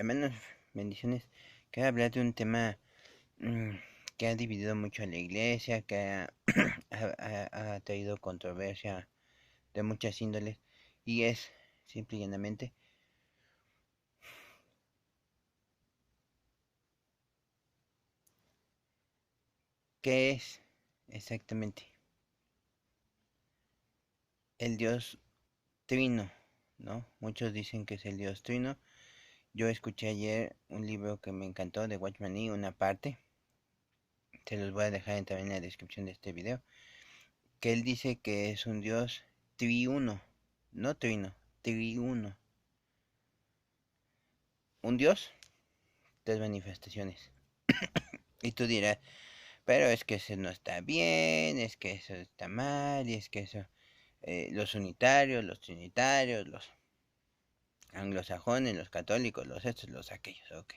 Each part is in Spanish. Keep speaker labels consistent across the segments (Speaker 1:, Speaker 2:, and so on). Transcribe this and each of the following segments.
Speaker 1: Hermanos, bendiciones. Quiero hablar de un tema que ha dividido mucho a la iglesia, que ha traído controversia de muchas índoles, y es, simple y llanamente, ¿qué es exactamente el Dios Trino? ¿No? Muchos dicen que es el Dios Trino. Yo escuché ayer un libro que me encantó de Watchman Nee, una parte, se los voy a dejar también en la descripción de este video, que él dice que es un Dios triuno, no trino, triuno. Un Dios, tres manifestaciones. Y tú dirás, pero es que eso no está bien, es que eso está mal, y es que eso, los unitarios, los trinitarios, los anglosajones, los católicos, los estos, los aquellos, ok,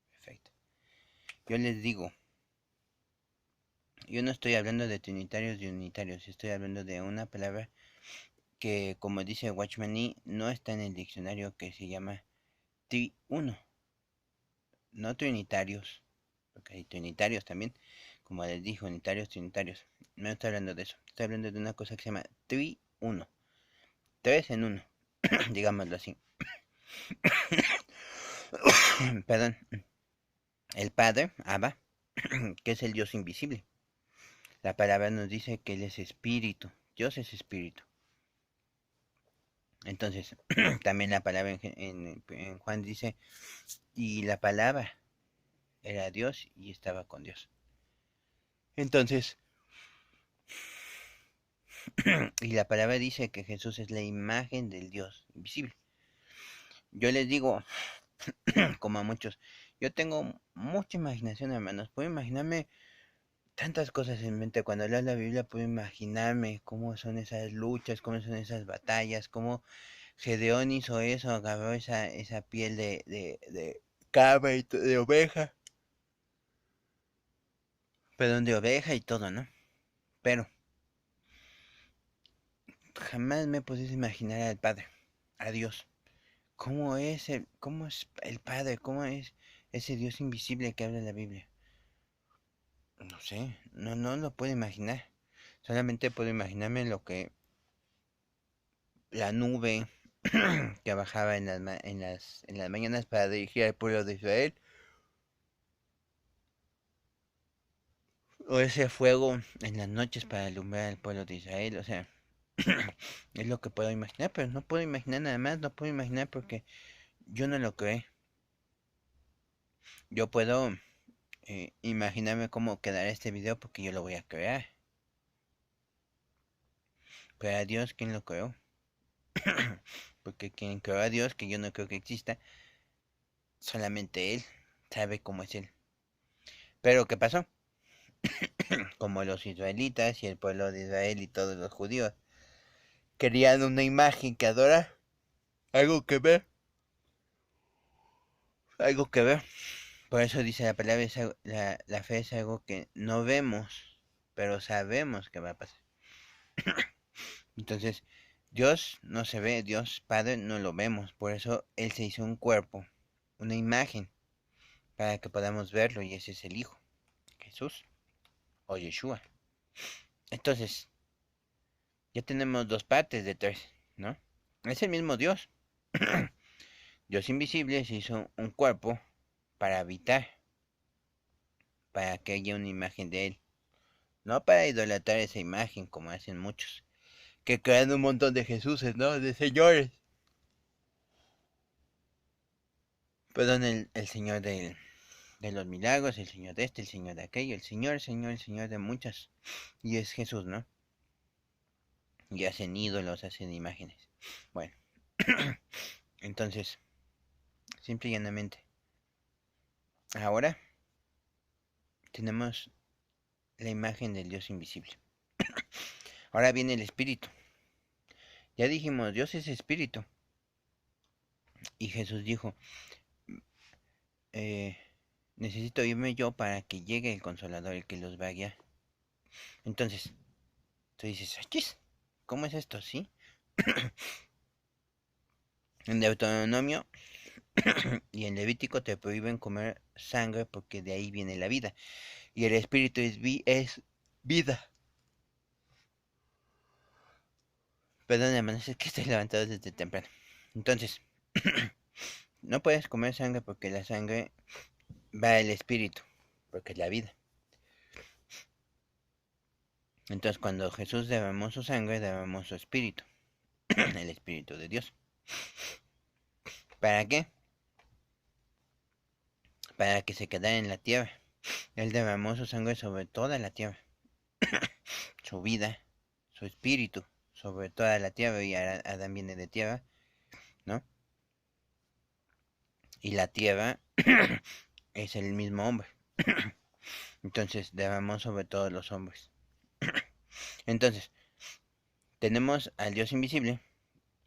Speaker 1: perfecto. Yo les digo, yo no estoy hablando de trinitarios y unitarios, estoy hablando de una palabra que, como dice Watchman Nee, no está en el diccionario, que se llama triuno, no trinitarios, porque hay trinitarios también, como les dijo, unitarios, trinitarios. No estoy hablando de eso, estoy hablando de una cosa que se llama tri-uno, tres en uno, digámoslo así. Perdón, el Padre, Abba, que es el Dios invisible. La palabra nos dice que Él es espíritu, Dios es espíritu. Entonces, también la palabra en Juan dice, y la palabra era Dios y estaba con Dios. Entonces, y la palabra dice que Jesús es la imagen del Dios invisible. Yo les digo, como a muchos, yo tengo mucha imaginación, hermanos. Puedo imaginarme tantas cosas en mente. Cuando leo la Biblia, puedo imaginarme cómo son esas luchas, cómo son esas batallas, cómo Gedeón hizo eso, agarró esa piel de cabra y de oveja. Perdón, de oveja y todo, ¿no? Pero jamás me pudiste imaginar al Padre, a Dios. Cómo es el Padre? ¿Cómo es ese Dios invisible que habla en la Biblia? No sé, no lo puedo imaginar. Solamente puedo imaginarme lo que la nube que bajaba en las mañanas para dirigir al pueblo de Israel, o ese fuego en las noches para alumbrar al pueblo de Israel. O sea, es lo que puedo imaginar, pero no puedo imaginar nada más, no puedo imaginar porque yo no lo creé. Yo puedo imaginarme cómo quedará este video porque yo lo voy a crear. Pero a Dios, ¿quién lo creó? Porque quien creó a Dios, que yo no creo que exista, solamente Él sabe cómo es Él. Pero ¿qué pasó? Como los israelitas y el pueblo de Israel y todos los judíos querían una imagen que adorar, algo que ver, algo que ver. Por eso dice la palabra, la fe es algo que no vemos, pero sabemos que va a pasar. Entonces, Dios no se ve, Dios Padre no lo vemos, por eso Él se hizo un cuerpo, una imagen, para que podamos verlo, y ese es el Hijo, Jesús o Yeshua. Entonces, ya tenemos dos partes de tres, ¿no? Es el mismo Dios. Dios invisible se hizo un cuerpo para habitar, para que haya una imagen de Él, no para idolatrar esa imagen como hacen muchos, que crean un montón de Jesuses, ¿no? De señores. Perdón, el Señor de los milagros, el Señor de este, el Señor de aquello, el Señor de muchas. Y es Jesús, ¿no? Y hacen ídolos, hacen imágenes. Bueno, entonces, simple y llanamente, ahora tenemos la imagen del Dios invisible. Ahora viene el Espíritu. Ya dijimos, Dios es Espíritu. Y Jesús dijo, eh, necesito irme yo para que llegue el Consolador, el que los va a guiar. Entonces, tú dices, ¡achis! ¿Cómo es esto? ¿Sí? En Deuteronomio Y en Levítico te prohíben comer sangre porque de ahí viene la vida. Y el espíritu es vida. Perdón, hermanos, es que estoy levantado desde temprano. Entonces, no puedes comer sangre porque la sangre va al espíritu, porque es la vida. Entonces, cuando Jesús derramó su sangre, derramó su espíritu, el espíritu de Dios. ¿Para qué? Para que se quedara en la tierra. Él derramó su sangre sobre toda la tierra, su vida, su espíritu, sobre toda la tierra, y Adán viene de tierra, ¿no? Y la tierra es el mismo hombre. Entonces derramó sobre todos los hombres. Entonces, tenemos al Dios invisible,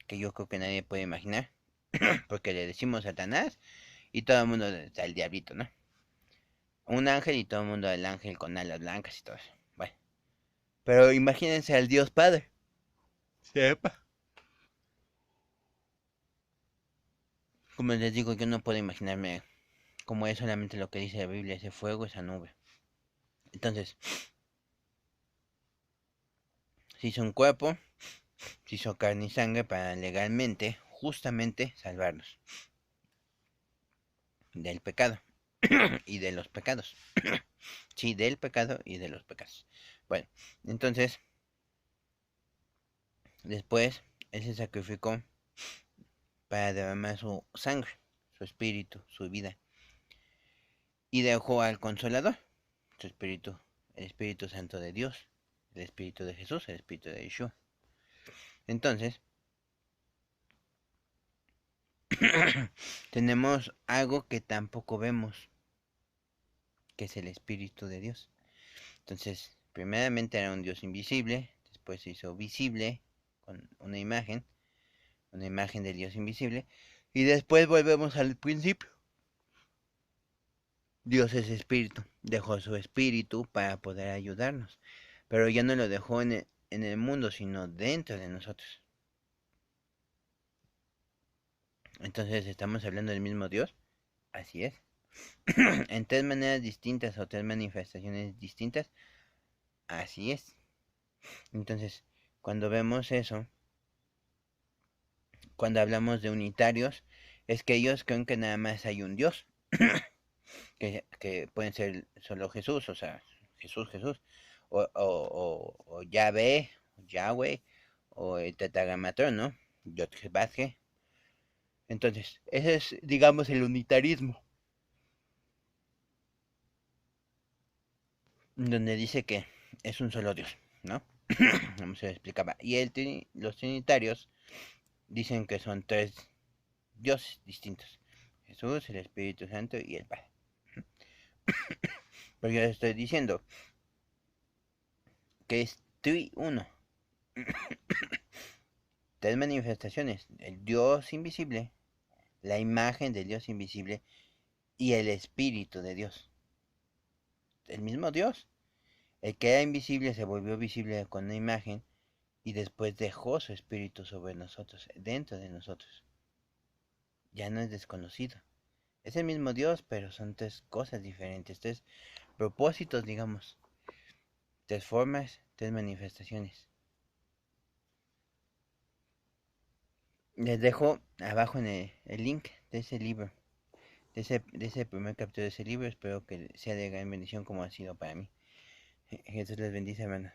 Speaker 1: que yo creo que nadie puede imaginar, porque le decimos Satanás y todo el mundo está el diablito, ¿no? Un ángel y todo el mundo el ángel con alas blancas y todo eso. Bueno, pero imagínense al Dios Padre. Sepa. Como les digo, yo no puedo imaginarme cómo es solamente lo que dice la Biblia, ese fuego, esa nube. Entonces, se hizo un cuerpo, se hizo carne y sangre para legalmente, justamente, salvarnos del pecado y de los pecados. Sí, del pecado y de los pecados. Bueno, entonces, después, Él se sacrificó para derramar su sangre, su espíritu, su vida. Y dejó al Consolador, su espíritu, el Espíritu Santo de Dios, el Espíritu de Jesús, el Espíritu de Yeshua. Entonces, tenemos algo que tampoco vemos, que es el Espíritu de Dios. Entonces, primeramente era un Dios invisible, después se hizo visible con una imagen del Dios invisible, y después volvemos al principio. Dios es espíritu, dejó su espíritu para poder ayudarnos, pero ya no lo dejó en el mundo, sino dentro de nosotros. Entonces, ¿estamos hablando del mismo Dios? Así es. En tres maneras distintas o tres manifestaciones distintas. Así es. Entonces, cuando vemos eso, cuando hablamos de unitarios, es que ellos creen que nada más hay un Dios. que pueden ser solo Jesús, o sea, Jesús. O Yahvé, Yahweh, o el Tetragrammaton, ¿no? Yotje. Entonces, ese es, digamos, el unitarismo, donde dice que es un solo Dios, ¿no? Como se explicaba. Y los trinitarios dicen que son tres dioses distintos. Jesús, el Espíritu Santo y el Padre. Pero yo les estoy diciendo que es uno. Tres manifestaciones. El Dios invisible, la imagen del Dios invisible y el Espíritu de Dios. El mismo Dios. El que era invisible se volvió visible con una imagen y después dejó su espíritu sobre nosotros, dentro de nosotros. Ya no es desconocido. Es el mismo Dios, pero son tres cosas diferentes, tres propósitos, digamos, tres formas, tres manifestaciones. Les dejo abajo en el link de ese libro, de ese primer capítulo de ese libro. Espero que sea de gran bendición como ha sido para mí. Jesús les bendice, hermano.